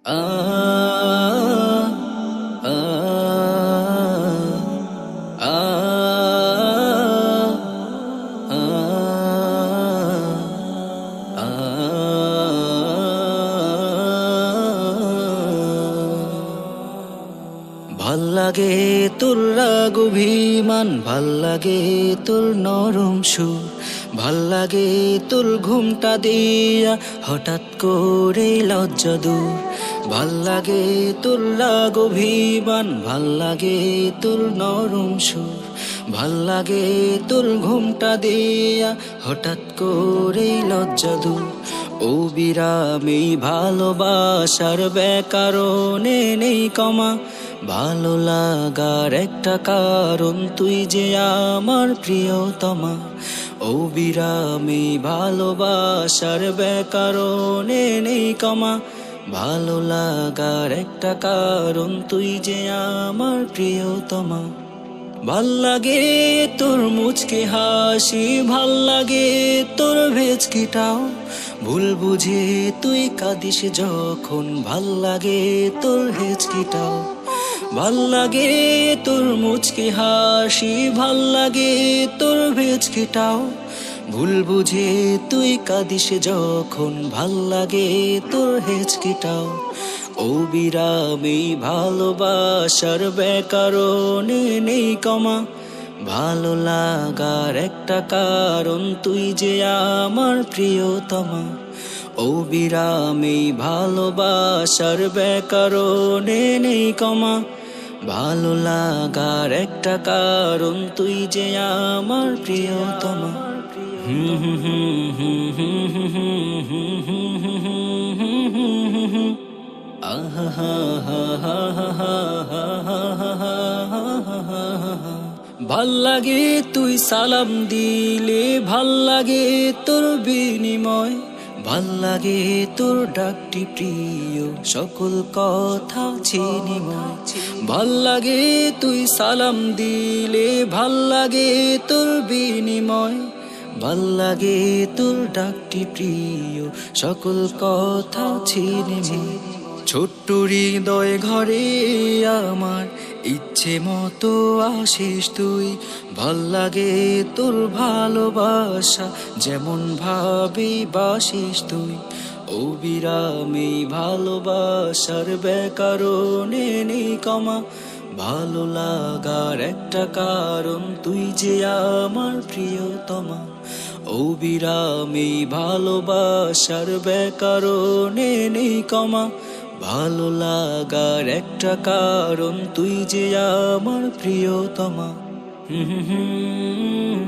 আ আ আ ভাল্লাগে তোর রাগ অভিমান, ভাল্লাগে তোর নরম সুর, ভাল্লাগে তোর ঘুমটা দিয়া হঠাৎ করে লজ্জা দূর। ভাল্লাগে তোর রাগ অভিমান, ভাল্লাগে তোর নরম সুর, ভাল্লাগে তোর ঘুমটা দিয়া হঠাৎ করে লজ্জা দূর। ও বিরামী ভালোবাসার ব্যাকরণে নেই কমা, ভালো লাগার একটা কারণ তুই যে আমার প্রিয়তমা। ও বিরামী ভালোবাসার ব্যাকরণে নেই কমা, ভালো লাগার একটা কারণ তুই যে আমার প্রিয়তমা। ভাল্লাগে তোর মুচকি হাসি, ভাল্লাগে তোর ভেচকিটাও, ভুল বুঝে তুই কাঁদিস যখন, ভাল্লাগে তোর হেচকিটাও। ভাল্লাগে তোর মুচকি হাসি, ভাল্লাগে তোর ভেচকিটাও, ভুল বুঝে তুই কাঁদিস যখন, ভাল্লাগে তোর হেচকিটাও। ও বিরামী ভালোবাসার ব্যাকরণে নেই কমা, ভালো লাগার একটা কারণ তুই যে আমার প্রিয়তমা। ও বিরামী ভালোবাসার ব্যাকরণে নেই কমা, ভালো লাগার একটা কারণ তুই যে আমার প্রিয়তমা। হুম হুম হুম হুম হুম হুম হুম হুম হুম। ভাল্লাগে তুই সালাম দিলে, ভাল্লাগে তোর বিনিময়, ভাল্লাগে তোর ডাকটি প্রিয়, সকল কথা চিনিময়। ভাল্লাগে তুই সালাম দিলে, ভাল্লাগে তোর বিনিময়, ভাল্লাগে তোর ডাকটি প্রিয়, সকল কথা চিনিময়। ছোট্ট হৃদয় ঘরে আমার ইচ্ছে মতো আসিস তুই, ভাল্লাগে তোর ভালোবাসা যেমন ভাবে বাসিস তুই। ও বিরামী ভালোবাসার ব্যাকরণে নেই কমা, ভালো লাগার একটা কারণ তুই যে আমার প্রিয়তমা। ও বিরামী ভালোবাসার ব্যাকরণে নেই কমা, ভালো লাগার একটা কারণ তুই যে আমার প্রিয়তমা। হুম হুম হুম।